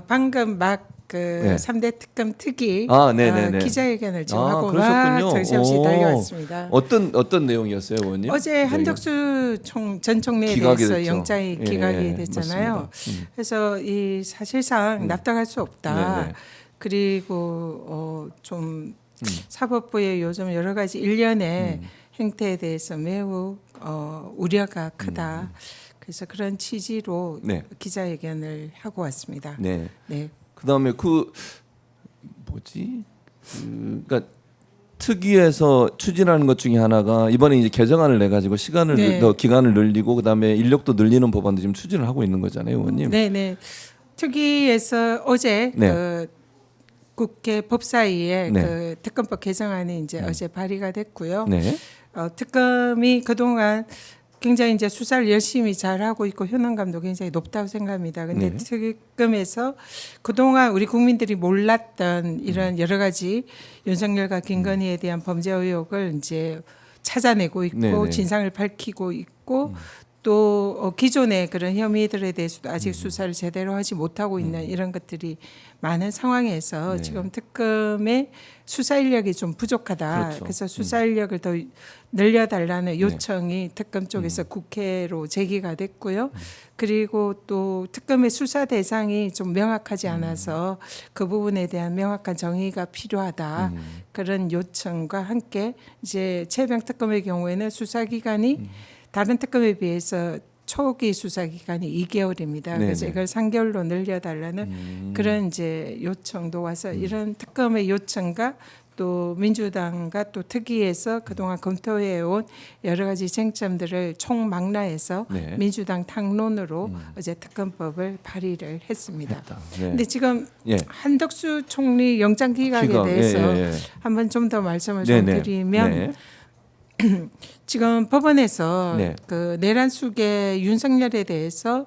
방금 막 그 네. 3대 특검 특위 네네네. 기자회견을 지금 아, 하고 그러셨군요. 막 정신없이 오. 달려왔습니다. 어떤 내용이었어요, 의원님? 어제 한덕수 전 총리에 기각이 대해서 됐죠. 영장이 예, 기각이 됐잖아요. 맞습니다. 그래서 이 사실상 납득할 수 없다. 네네. 그리고 좀 사법부의 요즘 여러 가지 일련의 행태에 대해서 매우 우려가 크다. 그래서 그런 취지로 네. 기자회견을 하고 왔습니다. 네. 네. 그다음에 그러니까 특위에서 추진하는 것 중에 하나가 이번에 이제 개정안을 내 가지고 시간을 네. 더 기간을 늘리고 그다음에 인력도 늘리는 법안도 지금 추진을 하고 있는 거잖아요, 의원님. 네네. 특위에서 어제 네. 그 국회 법사위에 네. 그 특검법 개정안이 이제 어제 발의가 됐고요. 네. 특검이 그동안 굉장히 이제 수사를 열심히 잘하고 있고 효능감도 굉장히 높다고 생각합니다. 근데 네. 특검에서 그동안 우리 국민들이 몰랐던 이런 여러 가지 윤석열과 김건희에 대한 범죄 의혹을 이제 찾아내고 있고 네네. 진상을 밝히고 있고 또 기존의 그런 혐의들에 대해서도 아직 수사를 제대로 하지 못하고 있는 이런 것들이 많은 상황에서 네. 지금 특검의 수사 인력이 좀 부족하다. 그렇죠. 그래서 수사 인력을 더 늘려달라는 요청이 특검 쪽에서 국회로 제기가 됐고요. 그리고 또 특검의 수사 대상이 좀 명확하지 않아서 그 부분에 대한 명확한 정의가 필요하다. 그런 요청과 함께 이제 최병 특검의 경우에는 수사 기간이 다른 특검에 비해서 초기 수사 기간이 2개월입니다. 그래서 네네. 이걸 3개월로 늘려달라는 그런 이제 요청도 와서 이런 특검의 요청과 또 민주당과 또 특위에서 그동안 검토해온 여러 가지 쟁점들을 총망라해서 네. 민주당 당론으로 어제 특검법을 발의를 했습니다. 네. 근데 지금 예. 한덕수 총리 영장 기각에 기각. 대해서 예. 한번 좀 더 말씀을 네네. 좀 드리면 네. 지금 법원에서 네. 그 내란숙의 윤석열에 대해서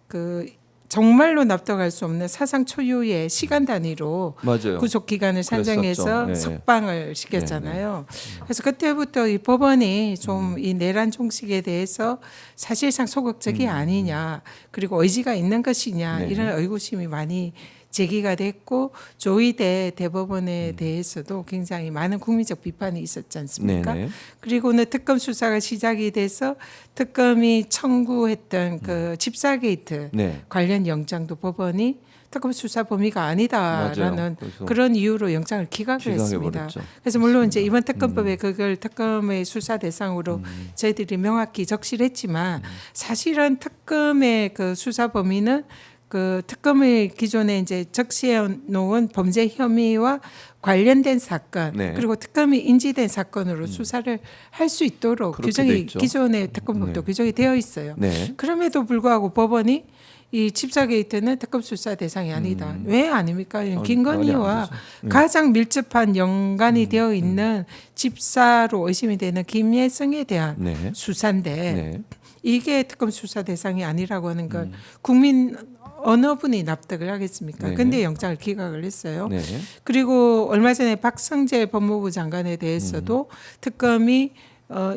그 정말로 납득할 수 없는 사상 초유의 시간 단위로 맞아요. 구속 기간을 산정해서 그랬었죠. 네. 석방을 시켰잖아요. 그래서 그때부터 이 법원이 좀 이 내란 종식에 대해서 사실상 소극적이 아니냐, 그리고 의지가 있는 것이냐 네. 이런 의구심이 많이 제기가 됐고 조희대 대법원에 대해서도 굉장히 많은 국민적 비판이 있었지 않습니까? 네네. 그리고는 특검 수사가 시작이 돼서 특검이 청구했던 그 집사 게이트 네. 관련 영장도 법원이 특검 수사 범위가 아니다라는 맞아요. 그래서 그런 이유로 영장을 기각을 했습니다. 기각해버렸죠. 그래서 물론 이제 이번 특검법에 그걸 특검의 수사 대상으로 저희들이 명확히 적시했지만 사실은 특검의 그 수사 범위는 그 특검의 기존에 이제 적시해 놓은 범죄 혐의와 관련된 사건 네. 그리고 특검이 인지된 사건으로 수사를 할 수 있도록 그렇게 돼 규정이 있죠. 기존의 특검법도 네. 규정이 되어 있어요. 네. 그럼에도 불구하고 법원이 이 집사 게이트는 특검 수사 대상이 아니다. 왜 아닙니까? 김건희와 말이 안 되죠. 가장 밀접한 연관이 되어 있는 집사로 의심이 되는 김예성에 대한 네. 수사인데 네. 이게 특검 수사 대상이 아니라고 하는 걸 국민 어느 분이 납득을 하겠습니까? 네. 근데 영장을 기각을 했어요. 네. 그리고 얼마 전에 박성재 법무부 장관에 대해서도 특검이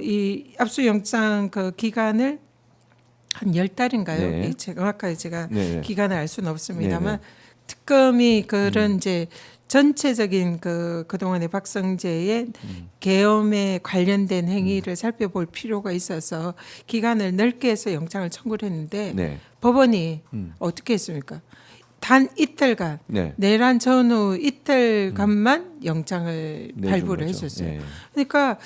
이 압수영장 그 기간을 한 10달인가요? 네. 정확하게 제가 네. 기간을 알 수는 없습니다만 특검이 그런 이제 전체적인 그동안의 박성재의 계엄에 관련된 행위를 살펴볼 필요가 있어서 기간을 넓게 해서 영장을 청구를 했는데 네. 법원이 어떻게 했습니까? 단 이틀간 네. 내란 전후 이틀간만 영장을 내준 발부를 거죠. 해줬어요. 네. 그러니까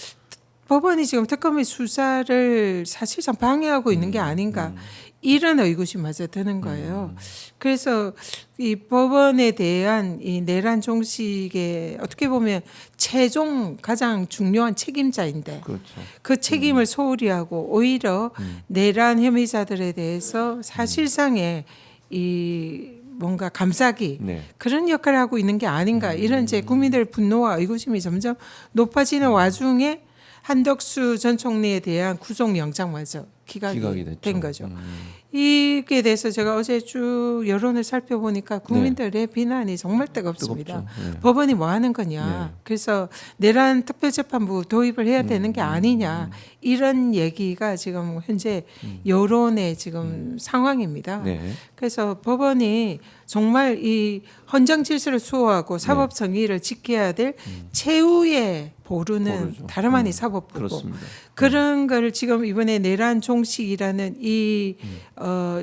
법원이 지금 특검의 수사를 사실상 방해하고 있는 게 아닌가 이런 의구심마저 드는 거예요. 그래서 이 법원에 대한 이 내란 종식의 어떻게 보면 최종 가장 중요한 책임자인데 그렇죠. 그 책임을 소홀히 하고 오히려 내란 혐의자들에 대해서 사실상의 이 뭔가 감싸기 네. 그런 역할을 하고 있는 게 아닌가 이런 이제 국민들의 분노와 의구심이 점점 높아지는 와중에 한덕수 전 총리에 대한 구속영장마저 기각이 됐죠. 된 거죠. 이게 대해서 제가 어제 쭉 여론을 살펴보니까 국민들의 비난이 정말 뜨겁습니다. 뜨겁죠. 네. 법원이 뭐 하는 거냐. 그래서 내란 특별재판부 도입을 해야 되는 게 아니냐. 이런 얘기가 지금 현재 여론의 지금 상황입니다. 네. 그래서 법원이 정말 이 헌정 질서를 수호하고 사법 정의를 지켜야 될 최후의 보루는 보루죠. 다름 아닌 사법부고 그렇습니다. 그런 걸 지금 이번에 내란 종식이라는 이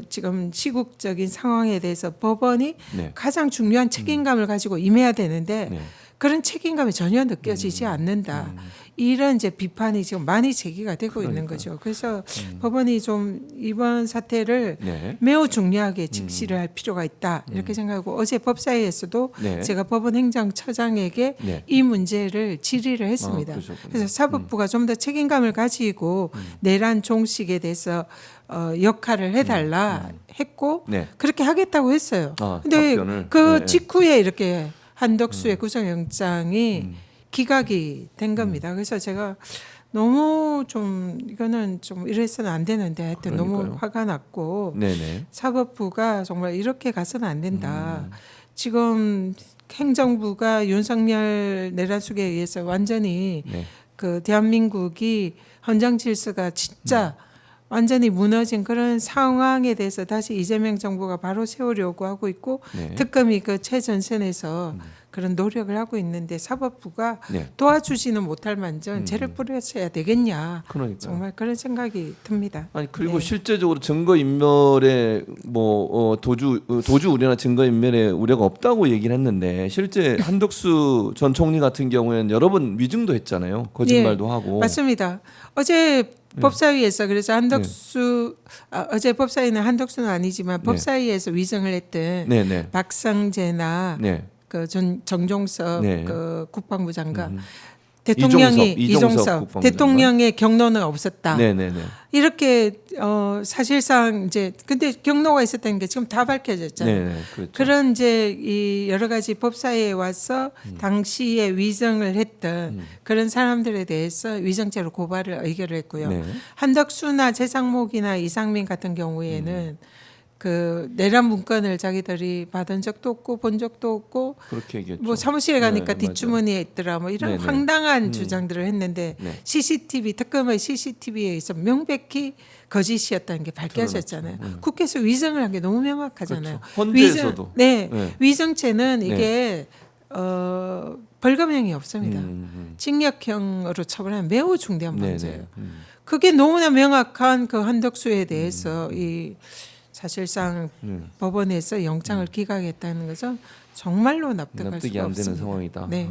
지금 시국적인 상황에 대해서 법원이 네. 가장 중요한 책임감을 가지고 임해야 되는데 네. 그런 책임감이 전혀 느껴지지 않는다. 이런 이제 비판이 지금 많이 제기가 되고 있는 거죠. 그래서 법원이 좀 이번 사태를 네. 매우 중요하게 직시를 할 필요가 있다. 이렇게 생각하고 어제 법사위에서도 네. 제가 법원 행정처장에게 네. 이 문제를 질의를 했습니다. 그러셨군요. 그래서 사법부가 좀 더 책임감을 가지고 내란 종식에 대해서 역할을 해달라 했고 네. 그렇게 하겠다고 했어요. 근데 답변을. 그 네. 직후에 이렇게 한덕수의 구속영장이 기각이 된 겁니다. 그래서 제가 너무 좀 이거는 좀 이래서는 안 되는데 하여튼 너무 그러니까요. 화가 났고 네네. 사법부가 정말 이렇게 가서는 안 된다. 지금 행정부가 윤석열 내란 수사에 의해서 완전히 네. 그 대한민국이 헌정 질서가 진짜 완전히 무너진 그런 상황에 대해서 다시 이재명 정부가 바로 세우려고 하고 있고 네. 특검이 그 최전선에서 그런 노력을 하고 있는데 사법부가 네. 도와주지는 못할 만전 죄를 뿌렸어야 되겠냐. 그러니까. 정말 그런 생각이 듭니다. 아니 그리고 네. 실제적으로 증거 인멸에 뭐 도주 우려나 증거 인멸에 우려가 없다고 얘기를 했는데 실제 한덕수 전 총리 같은 경우에는 여러 번 위증도 했잖아요. 거짓말도 하고. 맞습니다. 어제 법사위에서 그래서 한덕수 어제 법사위는 한덕수는 아니지만 법사위에서 위증을 했던 네네. 박성재나 네. 그 정종섭 네. 그 국방부 장관 대통령이 이종섭 국방부 대통령의 경로는 없었다. 네네네. 이렇게 사실상 이제 근데 경로가 있었다는 게 지금 다 밝혀졌잖아요. 네네. 그렇죠. 그런 이제 이 여러 가지 법사위에 와서 당시에 위정을 했던 그런 사람들에 대해서 위정죄로 고발을 의결을 했고요. 네. 한덕수나 최상목이나 이상민 같은 경우에는 그 내란 문건을 자기들이 받은 적도 없고 본 적도 없고 그렇게 얘기했죠. 뭐 사무실에 가니까 네, 뒷주머니에 있더라 뭐 이런 네네. 황당한 주장들을 했는데 네. CCTV 특검의 CCTV에 있어 명백히 거짓이었다는 게 밝혀졌잖아요. 국회에서 위정을 한 게 너무 명확하잖아요. 그렇죠. 헌재에서도. 네, 네. 위정죄는 이게 벌금형이 없습니다. 음. 징역형으로 처벌하면 매우 중대한 네네. 문제예요. 그게 너무나 명확한 그 한덕수에 대해서 이 사실상 법원에서 영장을 기각했다는 것은 정말로 납득할 납득이 수가 안 되는 없습니다. 상황이다. 네.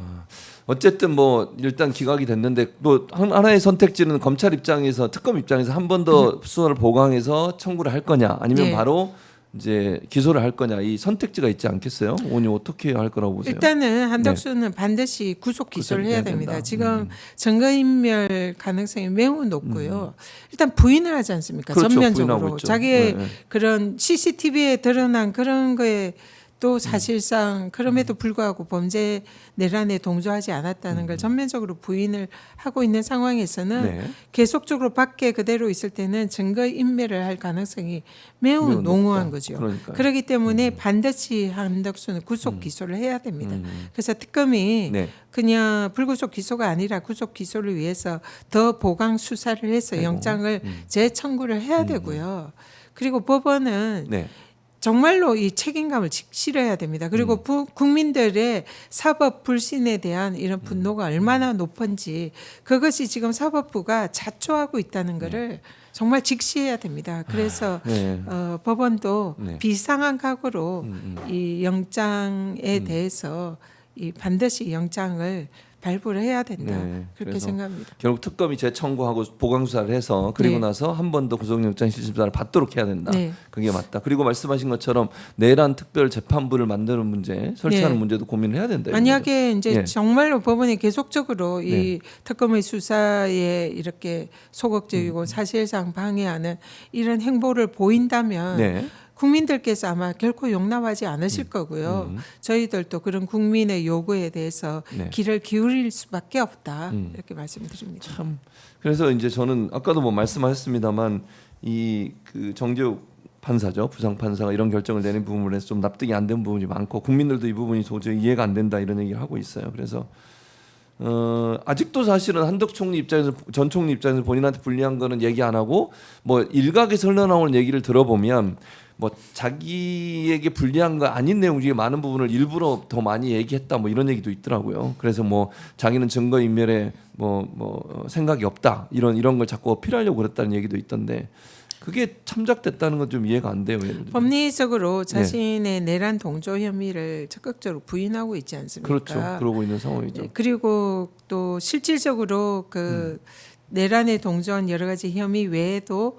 어쨌든 뭐 일단 기각이 됐는데 또 하나의 선택지는 검찰 입장에서 특검 입장에서 한 번 더 수사를 보강해서 청구를 할 거냐 아니면 네. 바로 이제 기소를 할 거냐 이 선택지가 있지 않겠어요? 오늘 어떻게 할 거라고 보세요? 일단은 한덕수는 반드시 구속 기소를 해야 됩니다. 지금 증거인멸 가능성이 매우 높고요. 일단 부인을 하지 않습니까? 그렇죠. 부인하고 전면적으로 있죠. 자기의 네, 네. 그런 CCTV에 드러난 그런 거에 또 사실상 그럼에도 불구하고 범죄 내란에 동조하지 않았다는 걸 전면적으로 부인을 하고 있는 상황에서는 네. 계속적으로 밖에 그대로 있을 때는 증거 인멸을 할 가능성이 매우 매우 농후한 높다. 거죠. 그러니까요. 그렇기 때문에 반드시 한덕수는 구속 기소를 해야 됩니다. 그래서 특검이 네. 그냥 불구속 기소가 아니라 구속 기소를 위해서 더 보강 수사를 해서 영장을 재청구를 해야 되고요. 그리고 법원은 네. 정말로 이 책임감을 실어야 됩니다. 그리고 국민들의 사법 불신에 대한 이런 분노가 얼마나 높은지 그것이 지금 사법부가 자초하고 있다는 것을 정말 직시해야 됩니다. 그래서 네. 법원도 네. 비상한 각오로 이 영장에 대해서 이 반드시 영장을 발부를 해야 된다. 네. 그렇게 그래서 생각합니다. 결국 특검이 재청구하고 보강 수사를 해서 그리고 네. 나서 한 번 더 구속영장 실질심사를 받도록 해야 된다. 네. 그게 맞다. 그리고 말씀하신 것처럼 내란 특별 재판부를 만드는 문제, 설치하는 네. 문제도 고민을 해야 된다. 만약에 이제 예. 정말로 법원이 계속적으로 네. 이 특검의 수사에 이렇게 소극적이고 사실상 방해하는 이런 행보를 보인다면 네. 국민들께서 아마 결코 용납하지 않으실 거고요. 저희들도 그런 국민의 요구에 대해서 네. 귀를 기울일 수밖에 없다. 이렇게 말씀드립니다. 참 그래서 이제 저는 아까도 뭐 말씀하셨습니다만 이 그 정재욱 판사죠, 부상 판사가 이런 결정을 내린 부분에서 좀 납득이 안 된 부분이 많고 국민들도 이 부분이 도저히 이해가 안 된다 이런 얘기를 하고 있어요. 그래서 아직도 사실은 한덕 총리 입장에서 전 총리 입장에서 본인한테 불리한 거는 얘기 안 하고 뭐 일각에서 흘러나오는 얘기를 들어보면 뭐 자기에게 불리한 거 아닌 내용 중에 많은 부분을 일부러 더 많이 얘기했다 뭐 이런 얘기도 있더라고요. 그래서 뭐 자기는 증거 인멸에 뭐 생각이 없다 이런 걸 자꾸 어필하려고 그랬다는 얘기도 있던데 그게 참작됐다는 건 좀 이해가 안 돼요. 예를 들면. 법리적으로 자신의 내란 동조 혐의를 적극적으로 부인하고 있지 않습니까? 그렇죠. 그러고 있는 상황이죠. 네, 그리고 또 실질적으로 그 내란에 동조한 여러 가지 혐의 외에도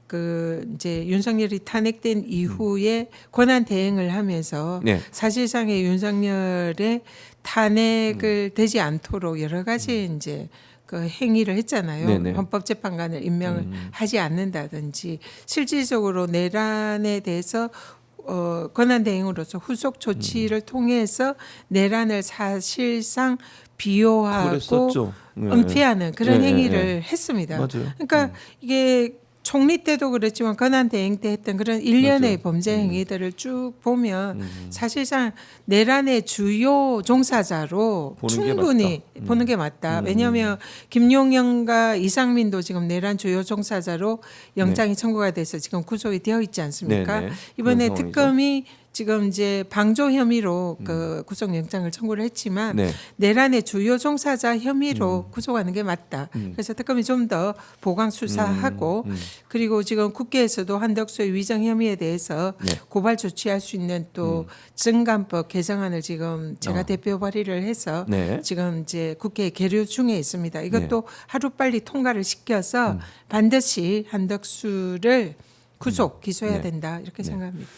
그 이제 윤석열이 탄핵된 이후에 권한 대행을 하면서 네. 사실상의 윤석열의 탄핵을 되지 않도록 여러 가지 이제 그 행위를 했잖아요. 네네. 헌법재판관을 임명을 하지 않는다든지 실질적으로 내란에 대해서 권한 대행으로서 후속 조치를 통해서 내란을 사실상 비호하고 그랬었죠. 네. 은폐하는 그런 네, 행위를 네. 했습니다. 맞아요. 그러니까 이게 총리 때도 그랬지만 권한 대행 때 했던 그런 일련의 맞아요. 범죄 행위들을 쭉 보면 사실상 내란의 주요 종사자로 보는 게 충분히 맞다. 보는 게 맞다. 왜냐하면 김용현과 이상민도 지금 내란 주요 종사자로 영장이 청구가 돼서 지금 구속이 되어 있지 않습니까? 네, 네. 이번에 그런 상황이죠. 특검이 지금 이제 방조 혐의로 그 구속영장을 청구를 했지만 네. 내란의 주요 종사자 혐의로 구속하는 게 맞다. 그래서 특검이 좀 더 보강 수사하고 그리고 지금 국회에서도 한덕수의 위정 혐의에 대해서 네. 고발 조치할 수 있는 또 증감법 개정안을 지금 제가 대표 발의를 해서 네. 지금 이제 국회에 계류 중에 있습니다. 이것도 하루 빨리 통과를 시켜서 반드시 한덕수를 구속 기소해야 네. 된다 이렇게 생각합니다.